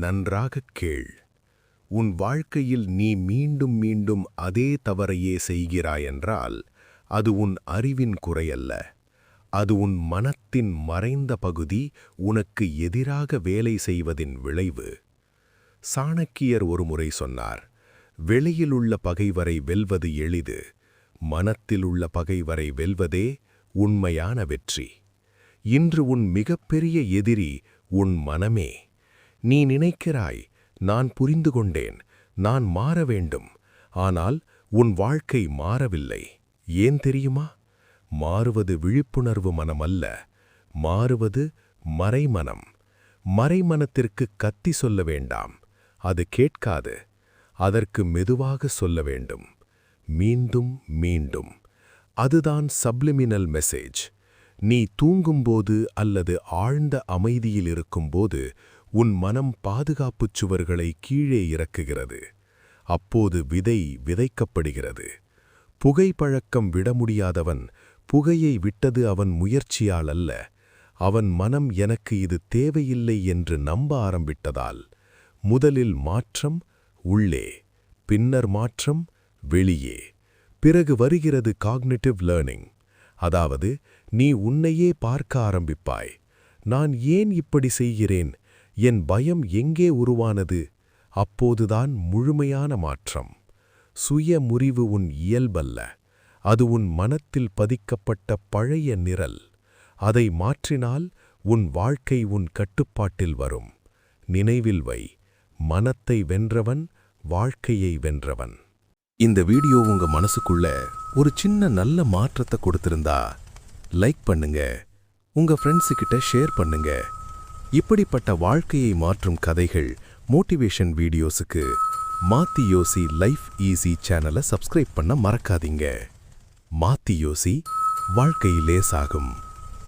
நன்றாகக் கேள். உன் வாழ்க்கையில் நீ மீண்டும் மீண்டும் அதே தவறையே செய்கிறாயென்றால் அது உன் அறிவின் குறையல்ல. அது உன் மனத்தின் மறைந்த பகுதி உனக்கு எதிராக வேலை செய்வதின் விளைவு. சாணக்கியர் ஒருமுறை சொன்னார், வெளியிலுள்ள பகைவரை வெல்வது எளிது, மனத்திலுள்ள பகைவரை வெல்வதே உண்மையான வெற்றி. இன்று உன் மிகப்பெரிய எதிரி உன் மனமே. நீ நினைக்கிறாய், நான் புரிந்து கொண்டேன், நான் மாற வேண்டும். ஆனால் உன் வாழ்க்கை மாறவில்லை. ஏன் தெரியுமா? மாறுவது விழிப்புணர்வு மனம் அல்ல, மாறுவது மறைமனம். மறைமனத்திற்கு கத்தி சொல்ல வேண்டாம், அது கேட்காது. அதற்கு மெதுவாக சொல்ல வேண்டும், மீண்டும் மீண்டும். அதுதான் சப்ளிமினல் மெசேஜ். நீ தூங்கும்போது அல்லது ஆழ்ந்த அமைதியில் இருக்கும்போது உன் மனம் பாதுகாப்புச் சுவர்களை கீழே இறக்குகிறது. அப்போது விதை விதைக்கப்படுகிறது. புகைப்பழக்கம் விட முடியாதவன் புகையை விட்டது அவன் முயற்சியால் அல்ல, அவன் மனம் எனக்கு இது தேவையில்லை என்று நம்ப ஆரம்பித்ததால். முதலில் மாற்றம் உள்ளே, பின்னர் மாற்றம் வெளியே. பிறகு வருகிறது காக்னிட்டிவ் லேர்னிங். அதாவது நீ உன்னையே பார்க்க ஆரம்பிப்பாய். நான் ஏன் இப்படி செய்கிறேன்? என் பயம் எங்கே உருவானது? அப்போதுதான் முழுமையான மாற்றம். சுய முறிவு உன் இயல்பல்ல, அது உன் மனத்தில் பதிக்கப்பட்ட பழைய நிரல். அதை மாற்றினால் உன் வாழ்க்கை உன் கட்டுப்பாட்டில் வரும். நினைவில் வை, மனத்தை வென்றவன் வாழ்க்கையை வென்றவன். இந்த வீடியோ உங்க மனசுக்குள்ள ஒரு சின்ன நல்ல மாற்றத்தை கொடுத்திருந்தா லைக் பண்ணுங்க, உங்க ஃப்ரெண்ட்ஸுக்கிட்ட ஷேர் பண்ணுங்க. இப்படிப்பட்ட வாழ்க்கையை மாற்றும் கதைகள், மோட்டிவேஷன் வீடியோஸுக்கு மாத்தி யோசி லைஃப் ஈஸி சேனலை சப்ஸ்கிரைப் பண்ண மறக்காதீங்க. மாத்தி யோசி, வாழ்க்கை லேசாகும்.